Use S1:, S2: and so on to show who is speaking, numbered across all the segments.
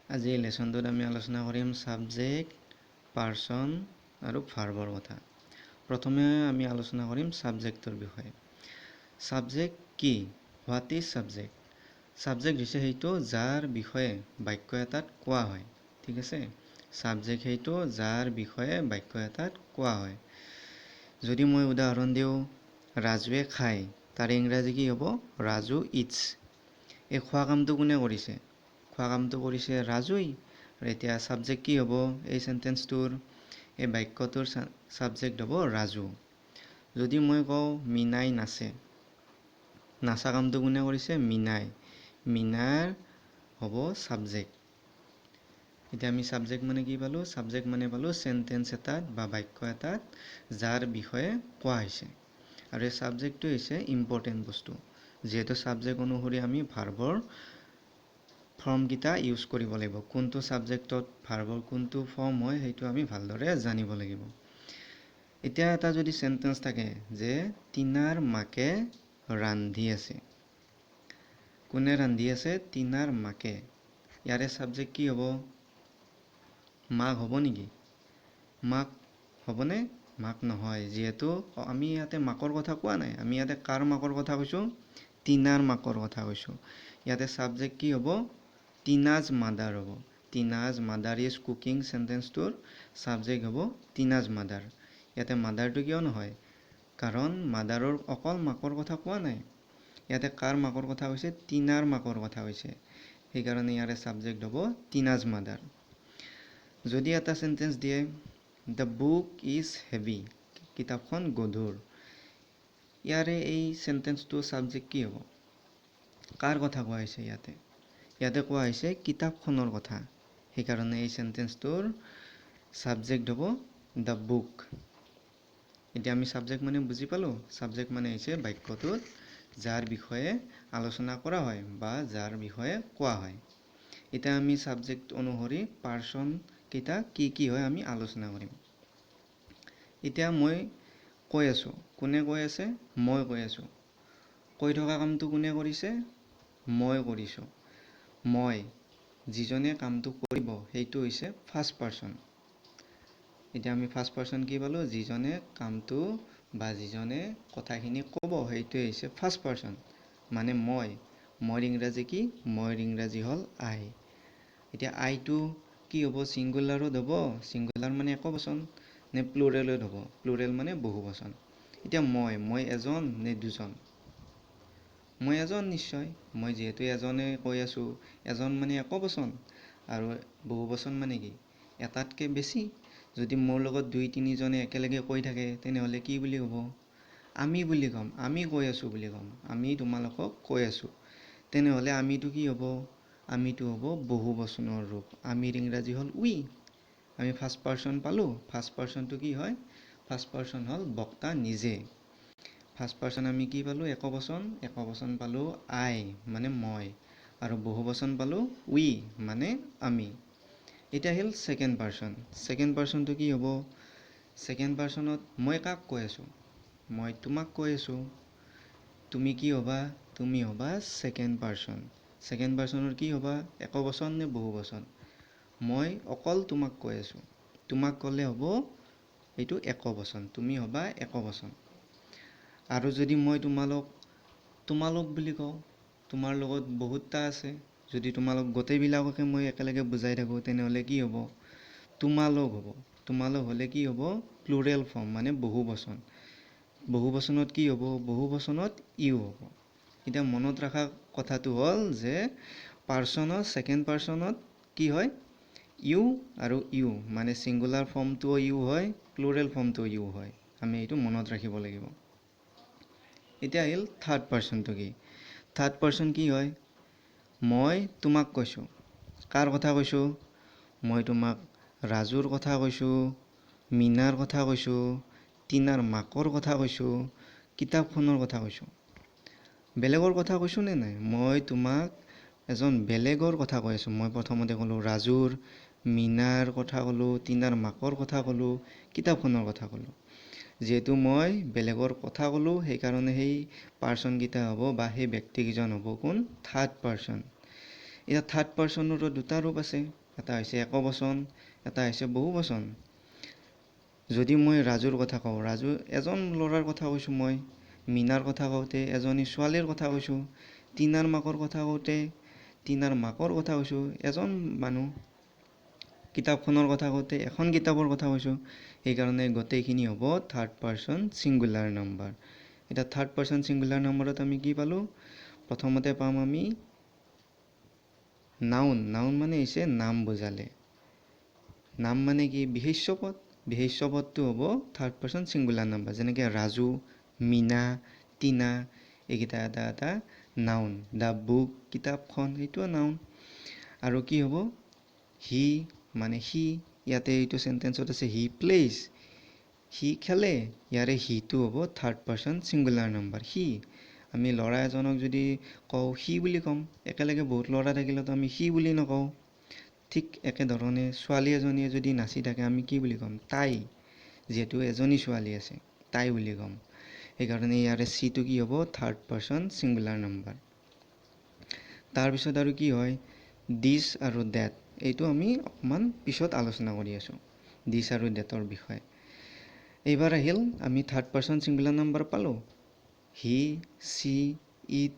S1: আজি এই লেচনটোত আমি আলোচনা কৰিম ছাবজেক্ট, পাৰ্চন আৰু ভাৰ্বৰ কথা। প্ৰথমে আমি আলোচনা কৰিম ছাবজেক্টৰ বিষয়ে। ছাবজেক্ট কি? What is subject? ছাবজেক্ট হৈছে সেইটো যাৰ বিষয়ে বাক্য এটাত কোৱা হয়। ঠিক আছে? ছাবজেক্ট সেইটো যাৰ বিষয়ে বাক্য এটাত কোৱা হয়। যদি মই উদাহৰণ দিওঁ, ৰাজুৱে খায়, তাৰ ইংৰাজী কি হ'ব? ৰাজু ইটছ। এই খোৱা কামটো কোনে কৰিছে? খোৱা কামটো কৰিছে ৰাজুই। আৰু এতিয়া ছাবজেক্ট কি হ'ব এই চেণ্টেন্সটোৰ? এই বাক্যটোৰ ছাবজেক্ট হ'ব ৰাজু। যদি মই কওঁ মীনাই নাচে, নাচা কামটো কোনে কৰিছে? মীনাই। মীনাৰ হ'ব ছাবজেক্ট। এতিয়া আমি ছাবজেক্ট মানে কি পালোঁ? ছাবজেক্ট মানে পালোঁ চেণ্টেন্স এটাত বা বাক্য এটাত যাৰ বিষয়ে কোৱা হৈছে। আৰু এই ছাবজেক্টটো হৈছে ইম্পৰ্টেণ্ট বস্তু। যিহেতু ছাবজেক্ট অনুসৰি আমি ভাৰ্বৰ ফৰ্মকেইটা ইউজ কৰিব লাগিব। কোনটো ছাবজেক্টত ভাৰ্বৰ কোনটো ফৰ্ম হয় সেইটো আমি ভালদৰে জানিব লাগিব। এতিয়া এটা যদি চেণ্টেন্স থাকে যে টিনাৰ মাকে ৰান্ধি আছে। কোনে ৰান্ধি আছে? টিনাৰ মাকে। ইয়াৰে ছাবজেক্ট কি হ'ব? মাক হ'ব নেকি? মাক হ'বনে? মাক নহয়। যিহেতু আমি ইয়াতে মাকৰ কথা কোৱা নাই, আমি ইয়াতে কাৰ মাকৰ কথা কৈছোঁ? টিনাৰ মাকৰ কথা কৈছোঁ। ইয়াতে ছাবজেক্ট কি হ'ব? টিনাজ মাদাৰ হ'ব। টিনাজ মাদাৰ ইজ কুকিং চেণ্টেন্সটোৰ ছাবজেক্ট হ'ব টিনাজ মাদাৰ। ইয়াতে মাদাৰটো কিয় নহয়? কাৰণ মাদাৰৰ অকল মাকৰ কথা কোৱা নাই। ইয়াতে কাৰ মাকৰ কথা কৈছে? টিনাৰ মাকৰ কথা কৈছে। সেইকাৰণে ইয়াৰে ছাবজেক্ট হ'ব টিনাজ মাদাৰ। যদি এটা চেণ্টেন্স দিয়ে দ্য বুক ইজ হেভি, কিতাপখন গধুৰ। ইয়াৰে এই চেণ্টেন্সটোৰ ছাবজেক্ট কি হ'ব? কাৰ কথা কোৱা হৈছে ইয়াতে? ইয়াতে কোৱা হৈছে কিতাপখনৰ কথা। সেইকাৰণে এই চেণ্টেন্সটোৰ ছাবজেক্ট হ'ব দ্য বুক। এতিয়া আমি ছাবজেক্ট মানে বুজি পালোঁ। ছাবজেক্ট মানে হৈছে বাক্যটোত যাৰ বিষয়ে আলোচনা কৰা হয় বা যাৰ বিষয়ে কোৱা হয়। এতিয়া আমি ছাবজেক্ট অনুসৰি পাৰ্চন কেইটা কি কি হয় আমি আলোচনা কৰিম। এতিয়া মই কৈ আছোঁ। কোনে কৈ আছে? মই কৈ আছোঁ। কৈ থকা কামটো কোনে কৰিছে? মই কৰিছোঁ। মই, যিজনে কামটো কৰিব সেইটো হৈছে ফাৰ্ষ্ট পাৰ্চন। এতিয়া আমি ফাৰ্ষ্ট পাৰ্চন কি পালোঁ? যিজনে কামটো বা যিজনে কথাখিনি ক'ব সেইটোৱে হৈছে ফাৰ্ষ্ট পাৰ্চন, মানে মই। মইৰ ইংৰাজী কি? মইৰ ইংৰাজী হ'ল আই। এতিয়া আইটো কি হ'ব? ছিংগুলাৰত হ'ব। ছিংগুলাৰ মানে একবচন নে প্লুৰেলত হ'ব? প্লুৰেল মানে বহুবচন। এতিয়া মই এজন নে দুজন? মই এজন নিশ্চয়। মই যিহেতু এজনে কৈ আছোঁ, এজন মানে একবচন আৰু বহুবচন মানে কি? এটাতকৈ বেছি। যদি মোৰ লগত দুই তিনিজনে একেলগে কৈ থাকে তেনেহ'লে কি বুলি ক'ব? আমি বুলি ক'ম। আমি কৈ আছোঁ বুলি ক'ম। আমি তোমালোকক কৈ আছোঁ। তেনেহ'লে আমিটো কি হ'ব? আমিটো হ'ব বহুবচনৰ ৰূপ। আমিৰ ইংৰাজী হ'ল উই। আমি ফাৰ্ষ্ট পাৰ্চন পালোঁ। ফাৰ্ষ্ট পাৰ্চনটো কি হয়? ফাৰ্ষ্ট পাৰ্চন হ'ল বক্তা নিজে। ফাৰ্ষ্ট পাৰ্চন আমি কি পালোঁ? একবচন। একবচন পালোঁ আই মানে মই। আৰু বহুবচন পালোঁ উই মানে আমি। এতিয়া আহিল ছেকেণ্ড পাৰ্চন। ছেকেণ্ড পাৰ্চনটো কি হ'ব? ছেকেণ্ড পাৰ্চনত মই কাক কৈ আছোঁ? মই তোমাক কৈ আছোঁ। তুমি কি হ'বা? তুমি হ'বা ছেকেণ্ড পাৰ্চন। ছেকেণ্ড পাৰ্চনৰ কি হ'বা? একবচন নে বহুবচন? মই অকল তোমাক কৈ আছোঁ। তোমাক ক'লে হ'ব এইটো একবচন। তুমি হ'বা একবচন। আৰু যদি মই তোমালোক বুলি কওঁ, তোমাৰ লগত বহুতটা আছে। যদি তোমালোক গোটেইবিলাককে মই একেলগে বুজাই থাকোঁ তেনেহ'লে কি হ'ব? তোমালোক হ'ব। তোমালোক হ'লে কি হ'ব? প্লুৰেল ফৰ্ম মানে বহুবচন। বহুবচনত কি হ'ব? বহুবচনত ইউ হ'ব। এতিয়া মনত ৰখা কথাটো হ'ল যে পাৰ্চনত ছেকেণ্ড পাৰ্চনত কি হয়? ইউ আৰু ইউ মানে ছিংগুলাৰ ফৰ্মটোও ইউ হয়, প্লুৰেল ফৰ্মটোও ইউ হয়। আমি এইটো মনত ৰাখিব লাগিব। এতিয়া আহিল থাৰ্ড পাৰ্চনটো কি? থাৰ্ড পাৰ্চন কি হয়? মই তোমাক কৈছোঁ। কাৰ কথা কৈছোঁ? মই তোমাক ৰাজুৰ কথা কৈছোঁ, মীনাৰ কথা কৈছোঁ, টিনাৰ মাকৰ কথা কৈছোঁ, কিতাপখনৰ কথা কৈছোঁ। বেলেগৰ কথা কৈছোঁ নে নাই? মই তোমাক এজন বেলেগৰ কথা কৈ আছোঁ। মই প্ৰথমতে ক'লোঁ ৰাজুৰ, মীনাৰ কথা ক'লোঁ, টিনাৰ মাকৰ কথা ক'লোঁ, কিতাপখনৰ কথা ক'লোঁ। যিহেতু মই বেলেগৰ কথা ক'লোঁ সেইকাৰণে সেই পাৰ্চনকেইটা হ'ব বা সেই ব্যক্তিকেইজন হ'ব কোন? Third person. এতিয়া থাৰ্ড পাৰ্চনৰো দুটা ৰূপ আছে, এটা হৈছে একবচন, এটা হৈছে বহুবচন। যদি মই ৰাজুৰ কথা কওঁ, ৰাজু এজন ল'ৰাৰ কথা কৈছোঁ মই। মীনাৰ কথা কওঁতে এজনী ছোৱালীৰ কথা কৈছোঁ। টিনাৰ মাকৰ কথা কওঁতে টিনাৰ মাকৰ কথা কৈছোঁ, এজন মানুহ। কিতাপখনৰ কথা কওঁতে এখন কিতাপৰ কথা কৈছোঁ। সেইকাৰণে গোটেইখিনি হ'ব থাৰ্ড পাৰ্চন ছিংগুলাৰ নাম্বাৰ। এতিয়া থাৰ্ড পাৰ্চন ছিংগুলাৰ নাম্বাৰত আমি কি পালোঁ? প্ৰথমতে পাম আমি নাউন। নাউন মানে হৈছে নাম বুজালে। নাম মানে কি? বিশেষ্য পদ। বিশেষ্য পদটো হ'ব থাৰ্ড পাৰ্চন ছিংগুলাৰ নাম্বাৰ। যেনেকৈ ৰাজু, মীনা, টিনা, এইকেইটা এটা এটা নাউন। দ্য বুক, কিতাপখন, সেইটোও নাউন। আৰু কি হ'ব? হি মানে সি। ইয়াতে এইটো চেণ্টেঞ্চত আছে হি প্লেইজ, সি খেলে। ইয়াৰে হিটো হ'ব থাৰ্ড পাৰ্চন ছিংগুলাৰ নাম্বাৰ, সি। আমি ল'ৰা এজনক যদি কওঁ সি বুলি ক'ম, একেলগে বহুত ল'ৰা থাকিলেতো আমি সি বুলি নকওঁ। ঠিক একেধৰণে ছোৱালী এজনীয়ে যদি নাচি থাকে আমি কি বুলি ক'ম? তাই। যিহেতু এজনী ছোৱালী আছে, তাই বুলি ক'ম। সেইকাৰণে ইয়াৰে চিটো কি হ'ব? Third person singular number. তাৰপিছত আৰু কি হয়? দিছ আৰু ডেট। এইটো আমি অকণমান পিছত আলোচনা কৰি আছোঁ, দিছ আৰু ডেটৰ বিষয়ে। এইবাৰ আহিল আমি থাৰ্ড পাৰ্চন ছিংগুলাৰ নাম্বাৰ পালোঁ। He, she, it,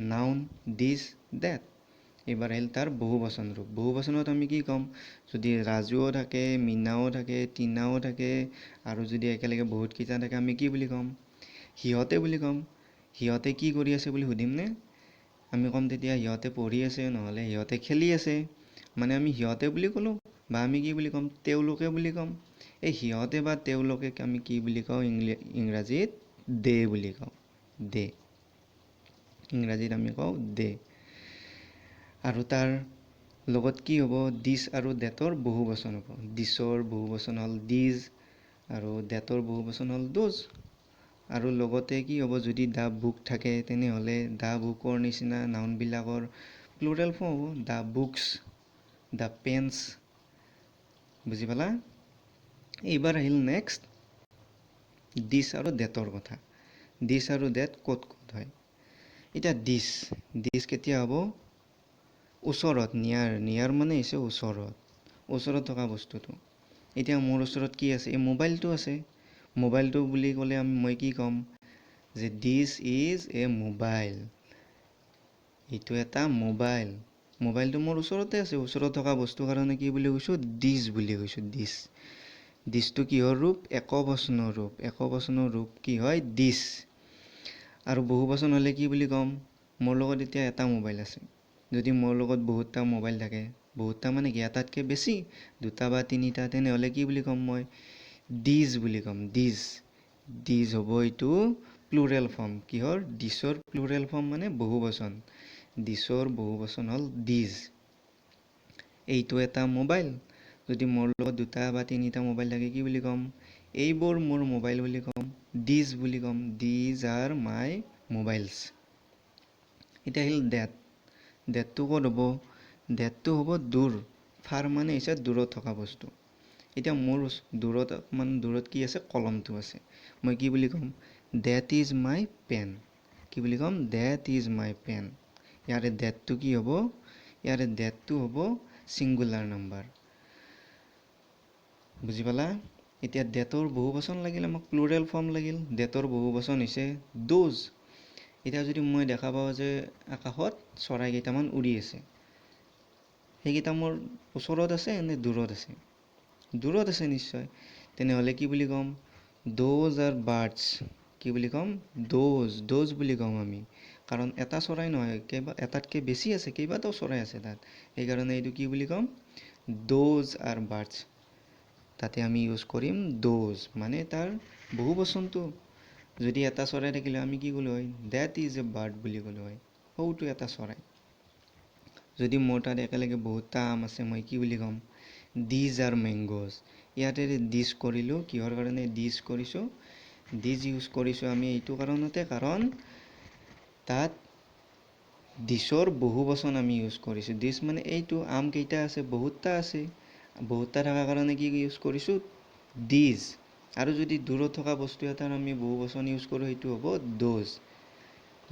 S1: noun, this, that. এইবাৰ আহিল তাৰ বহুবচন ৰূপ। বহুবচনত আমি কি ক'ম? যদি ৰাজুও থাকে, মীনাও থাকে, টিনাও থাকে, আৰু যদি একেলগে বহুতকেইটা থাকে আমি কি বুলি ক'ম? সিহঁতে বুলি ক'ম। সিহঁতে কি কৰি আছে বুলি সুধিমনে? আমি ক'ম তেতিয়া সিহঁতে পঢ়ি আছে, নহ'লে সিহঁতে খেলি আছে। মানে আমি সিহঁতে বুলি ক'লোঁ, বা আমি কি বুলি ক'ম? তেওঁলোকে বুলি ক'ম। এই সিহঁতে বা তেওঁলোকে আমি কি বুলি কওঁ? ইংৰাজীত দে বুলি কওঁ। দে। ইংৰাজীত আমি কওঁ দে। আৰু তাৰ লগত কি হ'ব? দিছ আৰু ডেটৰ বহুবচন হ'ব। দিছৰ বহুবচন হ'ল দিজ, আৰু ডেটৰ বহুবচন হ'ল দোজ। আৰু লগতে কি হ'ব? যদি দ্য বুক থাকে তেনেহ'লে দ্য বুকৰ নিচিনা নাউনবিলাকৰ প্লুৰেল ফৰ্ম হ'ব। The books, the pens. বুজি পালা? এইবাৰ আহিল নেক্সট দিছ আৰু ডেটৰ কথা। দিছ আৰু ডেট ক'ত ক'ত হয়? এতিয়া দিছ কেতিয়া হ'ব? ওচৰত, নিয়াৰ। নিয়াৰ মানে হৈছে ওচৰত, ওচৰত থকা বস্তুটো। এতিয়া মোৰ ওচৰত কি আছে? এই মোবাইলটো আছে। মোবাইলটো বুলি ক'লে মই কি ক'ম? যে দিছ ইজ এ মোবাইল। এইটো এটা মোবাইল। মোবাইলটো মোৰ ওচৰতে আছে। ওচৰত থকা বস্তুৰ কাৰণে কি বুলি কৈছোঁ? দিছ বুলি কৈছোঁ, দিছ। দিছটো কিহৰ ৰূপ? একবচনৰ ৰূপ। একবচনৰ ৰূপ কি হয়? দিছ। আৰু বহুবচন হ'লে কি বুলি ক'ম? মোৰ লগত এতিয়া এটা মোবাইল আছে। যদি মোৰ লগত বহুতটা মোবাইল থাকে, বহুতটা মানে কি? এটাতকৈ বেছি, দুটা বা তিনিটা, তেনেহ'লে কি বুলি ক'ম মই? দিজ বুলি ক'ম, দিজ। দিজ হ'ব এইটো প্লুৰেল ফৰ্ম। কিহৰ? দিছৰ প্লুৰেল ফৰ্ম মানে বহুবচন। দিছৰ বহুবচন হ'ল দিজ। এইটো এটা মোবাইল। যদি মোৰ লগত দুটা বা তিনিটা মোবাইল থাকে কি বুলি ক'ম? এইবোৰ মোৰ মোবাইল বুলি ক'ম, দিজ বুলি ক'ম। These are my mobiles. এতিয়া আহিল ডেট। ডেটটো ক'ত হ'ব? ডেটটো হ'ব দূৰ। ফাৰ মানে হৈছে দূৰত থকা বস্তু। এতিয়া মোৰ দূৰত, অকণমান দূৰত কি আছে? কলমটো আছে। মই কি বুলি ক'ম? That is my pen. কি বুলি ক'ম? That is my pen. ইয়াৰে ডেটটো কি হ'ব? ইয়াৰে ডেটটো হ'ব ছিংগুলাৰ নাম্বাৰ। বুজি পালা? এতিয়া ডেটৰ বহুবচন লাগিল আমাক, প্লুৰেল ফৰ্ম লাগিল। ডেটৰ বহুবচন হৈছে দোজ। এতিয়া যদি মই দেখা পাওঁ যে আকাশত চৰাই কেইটামান উৰি আছে, সেইকেইটা মোৰ ওচৰত আছে নে দূৰত আছে? দূৰত আছে নিশ্চয়। তেনেহ'লে কি বুলি ক'ম? Those R birds. কি বুলি ক'ম? দ'জ বুলি ক'ম আমি। কাৰণ এটা চৰাই নহয়, এটাতকৈ বেছি আছে, কেইবাটাও চৰাই আছে তাত। সেইকাৰণে এইটো কি বুলি ক'ম? Those R birds. তাতে আমি ইউজ কৰিম দ'জ, মানে তাৰ বহুবচনটো। যদি এটা চৰাই থাকিলে আমি কি ক'লোঁ হয়? ডেট ইজ এ বাৰ্ড বুলি ক'লোঁ হয়। সৌটো এটা চৰাই। যদি মোৰ তাত একেলগে বহুতটা আম আছে, মই কি বুলি ক'ম? These are মেংগ'জ। ইয়াতে দিজ কৰিলোঁ, কিহৰ কাৰণে দিজ কৰিছোঁ? দিজ ইউজ কৰিছোঁ আমি এইটো কাৰণতে, কাৰণ তাত দিছৰ বহুবচন আমি ইউজ কৰিছোঁ। দিছ মানে এইটো, আম কেইটা আছে? বহুতটা আছে। বহুতটা থকাৰ কাৰণে কি ইউজ কৰিছোঁ? দিজ। আৰু যদি দূৰত থকা বস্তু এটাৰ আমি বহুবচন ইউজ কৰোঁ, সেইটো হ'ব দ'জ।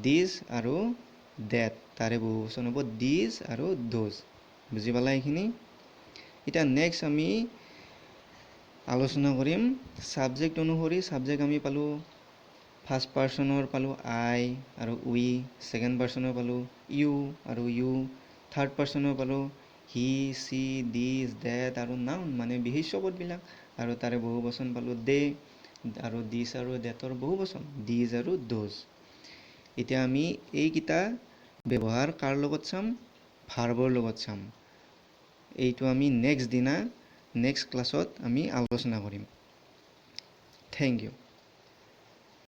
S1: দিজ আৰু ডেট। তাৰে বহু বচন হ'ব দিজ আৰু দোজ। বুজি পালা এইখিনি? এতিয়া নেক্সট আমি আলোচনা কৰিম ছাবজেক্ট অনুসৰি। ছাবজেক্ট আমি পালোঁ ফাৰ্ষ্ট পাৰ্চনৰ পালোঁ আই আৰু উই, ছেকেণ্ড পাৰ্চনৰ পালোঁ ইউ আৰু ইউ, থাৰ্ড পাৰ্চনৰ পালোঁ হি, চি, দিজ, ডেট আৰু নাউন মানে বিশেষ্য পদবিলাক, আৰু তাৰে বহু বচন পালোঁ দে আৰু দিছ আৰু ডেটৰ বহু বচন দিজ আৰু দোজ। এতিয়া আমি এইকেইটা ব্যৱহাৰ কাৰ লগত চাম? ভাৰ্বৰ লগত চাম। এইটো আমি নেক্সট ক্লাছত আমি আলোচনা কৰিম। Thank U.